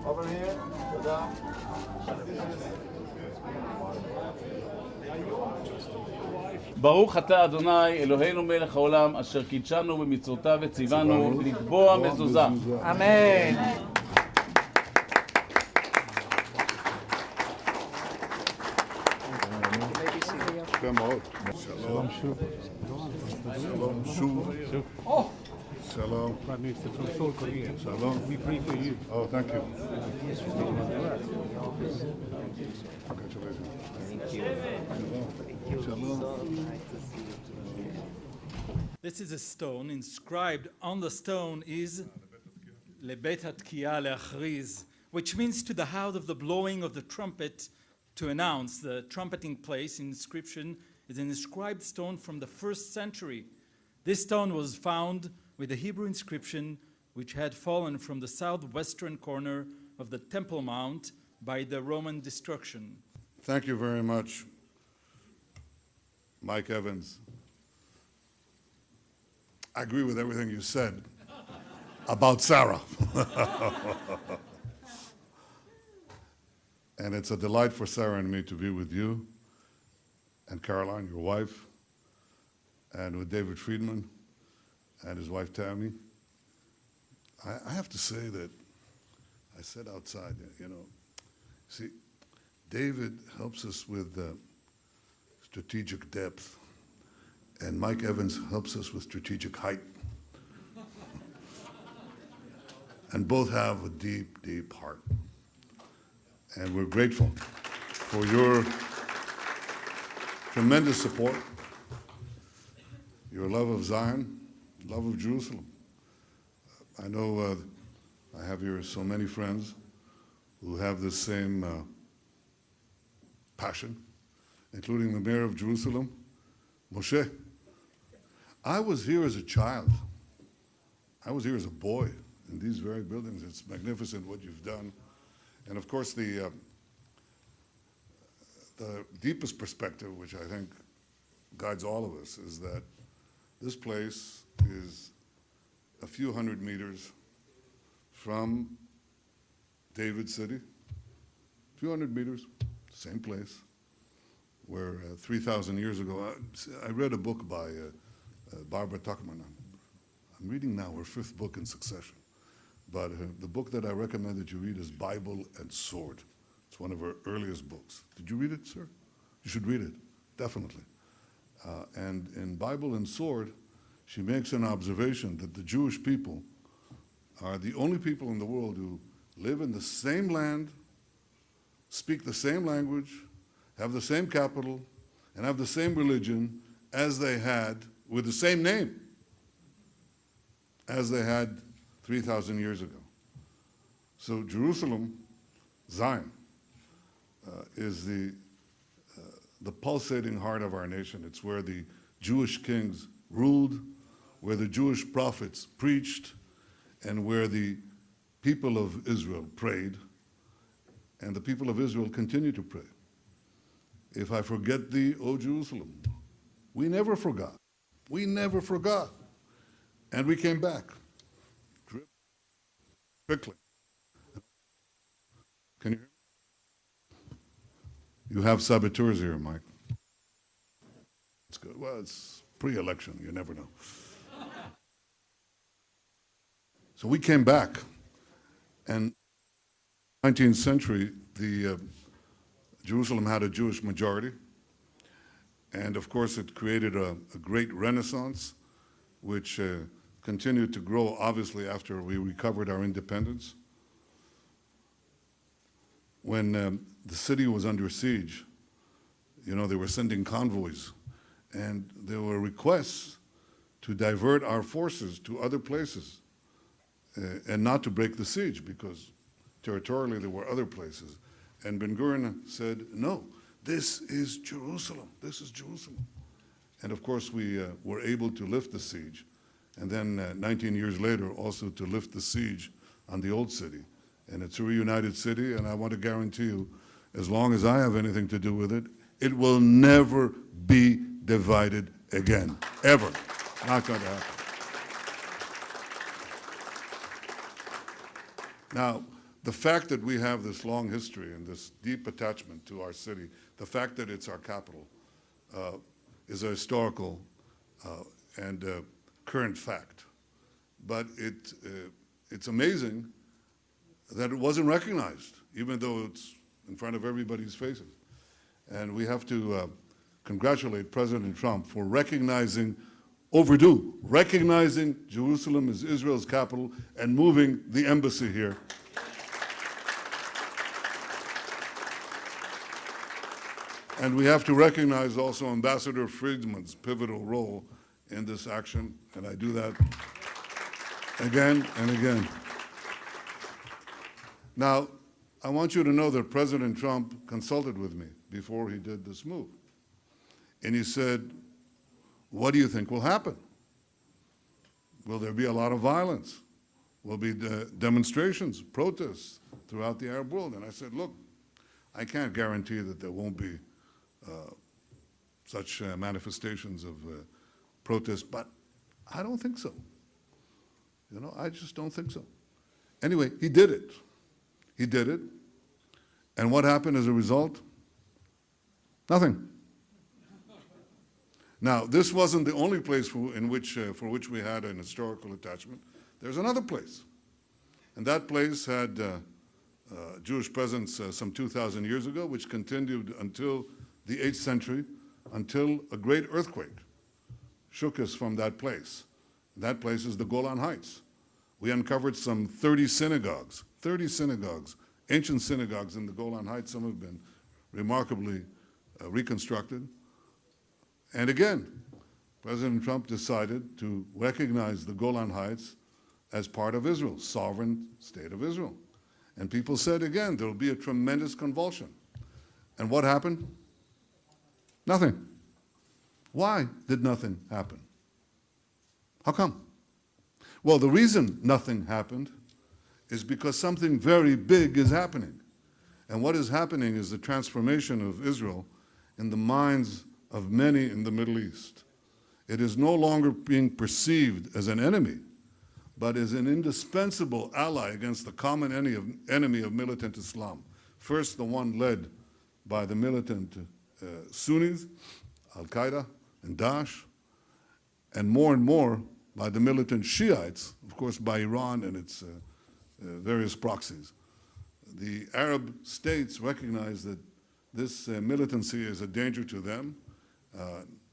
Over here. תודה. ברוך אתה אדוני אלוהינו מלך העולם אשר קידשנו במצוותיו וציוונו לתבוע מזוזה. אמן. יפה מאוד. שלום שוב. שלום שוב. Shalom. Prime Minister from South Korea. Shalom. We pray for you. Oh, thank you. Congratulations. Shalom. This is a stone. Inscribed on the stone is Lebet HaTkiya Leachriz, which means to the house of the blowing of the trumpet to announce. The trumpeting place in inscription is an inscribed stone from the 1st century. This stone was found with a Hebrew inscription which had fallen from the southwestern corner of the Temple Mount by the Roman destruction. Thank you very much, Mike Evans. I agree with everything you said about Sarah. And it's a delight for Sarah and me to be with you and Caroline, your wife, and with David Friedman and his wife Tammy. I have to say that I said outside, see, David helps us with strategic depth, and Mike Evans helps us with strategic height. And both have a deep, deep heart. And we're grateful for your tremendous support, your love of Zion, love of Jerusalem. I know I have here so many friends who have the same passion, including the mayor of Jerusalem, Moshe. I was here as a child. I was here as a boy in these very buildings. It's magnificent what you've done. And of course, the deepest perspective, which I think guides all of us, is that this place is a few hundred meters from David City, a few hundred meters, same place, where 3,000 years ago, I read a book by Barbara Tuchman. I'm reading now her 5th book in succession. But the book that I recommend that you read is Bible and Sword. It's one of her earliest books. Did you read it, sir? You should read it, definitely. And in Bible and Sword, she makes an observation that the Jewish people are the only people in the world who live in the same land, speak the same language, have the same capital, and have the same religion as they had, with the same name, as they had 3,000 years ago. So Jerusalem, Zion, is the pulsating heart of our nation. It's where the Jewish kings ruled, where the Jewish prophets preached, and where the people of Israel prayed, and the people of Israel continue to pray. If I forget thee, O Jerusalem, we never forgot. We never forgot. And we came back. Quickly. Can you hear me? You have saboteurs here, Mike. It's good. Well, it's pre-election. You never know. So we came back, and 19th century, Jerusalem had a Jewish majority, and of course it created a great renaissance, which continued to grow, obviously, after we recovered our independence. When the city was under siege, they were sending convoys, and there were requests to divert our forces to other places and not to break the siege, because territorially there were other places. And Ben-Gurion said, no, this is Jerusalem. This is Jerusalem. And of course, we were able to lift the siege. And then 19 years later, also to lift the siege on the old city. And it's a reunited city, and I want to guarantee you, as long as I have anything to do with it, it will never be divided again, ever. Not going to happen. Now, the fact that we have this long history and this deep attachment to our city, the fact that it's our capital, is a historical and current fact. But it's amazing that it wasn't recognized, even though it's in front of everybody's faces. And we have to congratulate President Trump for recognizing Jerusalem as Israel's capital and moving the embassy here. And we have to recognize also Ambassador Friedman's pivotal role in this action, and I do that again and again. Now, I want you to know that President Trump consulted with me before he did this move. And he said, what do you think will happen? Will there be a lot of violence? Will be demonstrations, protests throughout the Arab world? And I said, look, I can't guarantee that there won't be such manifestations of protest, but I don't think so. You know, I just don't think so. Anyway, he did it. He did it. And what happened as a result? Nothing. Now, this wasn't the only place for which we had an historical attachment. There's another place. And that place had Jewish presence some 2,000 years ago, which continued until the 8th century, until a great earthquake shook us from that place. That place is the Golan Heights. We uncovered some 30 synagogues, ancient synagogues in the Golan Heights. Some have been remarkably reconstructed. And again, President Trump decided to recognize the Golan Heights as part of Israel, sovereign state of Israel. And people said, again, there will be a tremendous convulsion. And what happened? Nothing. Why did nothing happen? How come? Well, the reason nothing happened is because something very big is happening. And what is happening is the transformation of Israel in the minds of many in the Middle East. It is no longer being perceived as an enemy, but as an indispensable ally against the common enemy of militant Islam. First, the one led by the militant Sunnis, Al-Qaeda and Daesh, and more by the militant Shiites, of course by Iran and its various proxies. The Arab states recognize that this militancy is a danger to them,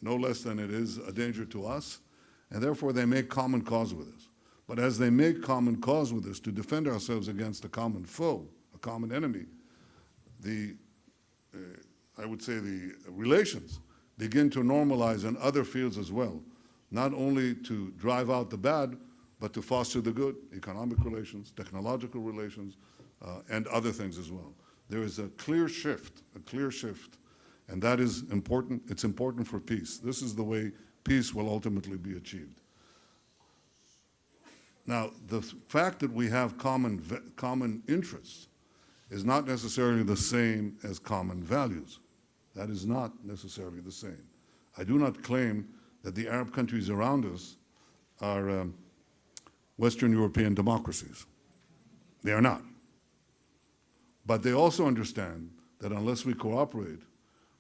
no less than it is a danger to us, and therefore they make common cause with us. But as they make common cause with us to defend ourselves against a common foe, a common enemy, I would say the relations begin to normalize in other fields as well, not only to drive out the bad, but to foster the good, economic relations, technological relations, and other things as well. There is a clear shift, and that is important. It's important for peace. This is the way peace will ultimately be achieved. Now, the fact that we have common interests is not necessarily the same as common values. That is not necessarily the same. I do not claim that the Arab countries around us are Western European democracies. They are not. But they also understand that unless we cooperate,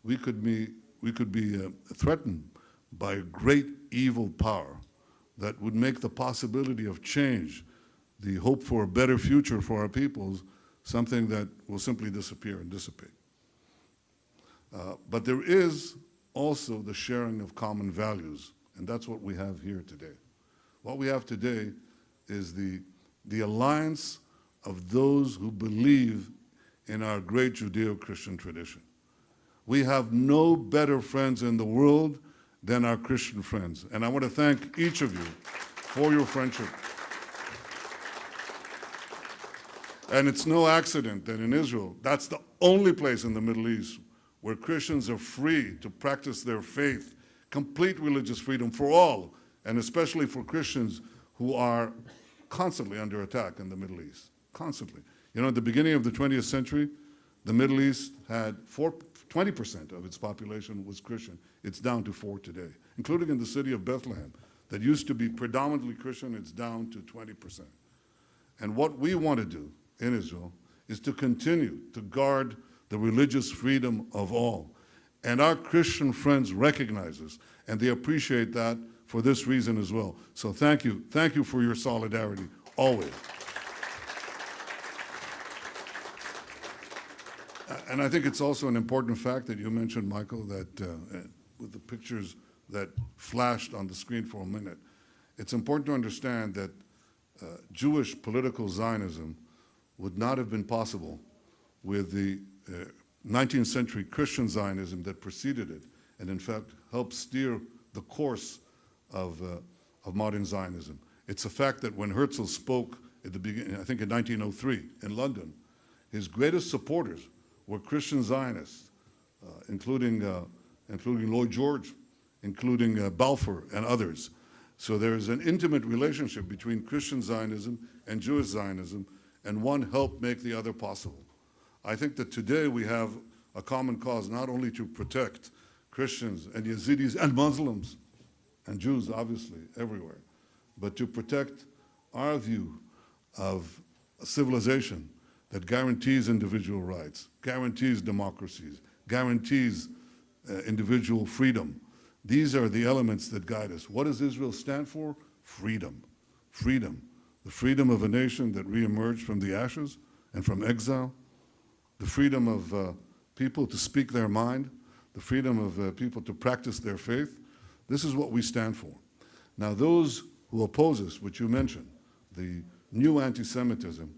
we could be threatened by a great evil power that would make the possibility of change, the hope for a better future for our peoples, something that will simply disappear and dissipate. But there is also the sharing of common values, and that's what we have here today. What we have today is the alliance of those who believe in our great Judeo-Christian tradition. We have no better friends in the world than our Christian friends. And I want to thank each of you for your friendship. And it's no accident that in Israel, that's the only place in the Middle East where Christians are free to practice their faith, complete religious freedom for all, and especially for Christians who are constantly under attack in the Middle East, constantly. You know, at the beginning of the 20th century, the Middle East had 20% of its population was Christian. It's down to 4% today, including in the city of Bethlehem, that used to be predominantly Christian, it's down to 20%. And what we want to do in Israel is to continue to guard the religious freedom of all. And our Christian friends recognize this, and they appreciate that for this reason as well. So thank you. Thank you for your solidarity, always. And I think it's also an important fact that you mentioned, Michael, that with the pictures that flashed on the screen for a minute, it's important to understand that Jewish political Zionism would not have been possible with the 19th century Christian Zionism that preceded it, and in fact helped steer the course of modern Zionism. It's a fact that when Herzl spoke at the beginning, I think in 1903 in London, his greatest supporters were Christian Zionists, including Lloyd George, including Balfour and others. So there is an intimate relationship between Christian Zionism and Jewish Zionism, and one helped make the other possible. I think that today we have a common cause not only to protect Christians and Yazidis and Muslims and Jews, obviously, everywhere, but to protect our view of a civilization that guarantees individual rights, guarantees democracies, guarantees individual freedom. These are the elements that guide us. What does Israel stand for? Freedom. Freedom. The freedom of a nation that reemerged from the ashes and from exile. The freedom of people to speak their mind. The freedom of people to practice their faith. This is what we stand for. Now, those who oppose us, which you mentioned, the new anti-Semitism,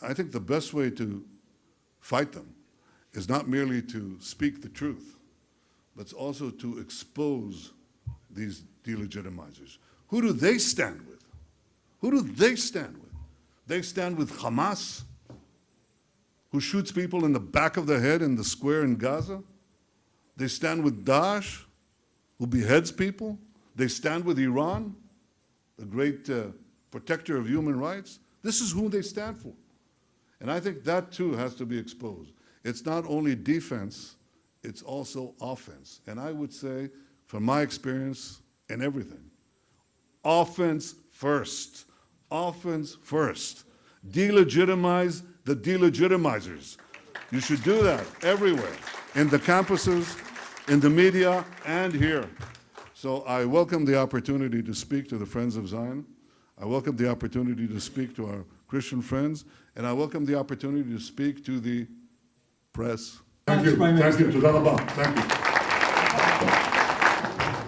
I think the best way to fight them is not merely to speak the truth, but it's also to expose these delegitimizers. Who do they stand with? Who do they stand with? They stand with Hamas, who shoots people in the back of the head in the square in Gaza. They stand with Daesh, who beheads people. They stand with Iran, the great protector of human rights. This is who they stand for. And I think that too has to be exposed. It's not only defense, it's also offense. And I would say, from my experience and everything, offense first. Offense first. Delegitimize the delegitimizers. You should do that everywhere, in the campuses, in the media, and here. So I welcome the opportunity to speak to the Friends of Zion. I welcome the opportunity to speak to our Christian friends, and I welcome the opportunity to speak to the press. Thank you. Thank you. Thank you.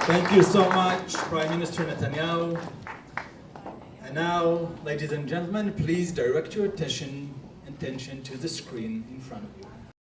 Thank you so much, Prime Minister Netanyahu. And now, ladies and gentlemen, please direct your attention to the screen in front of you.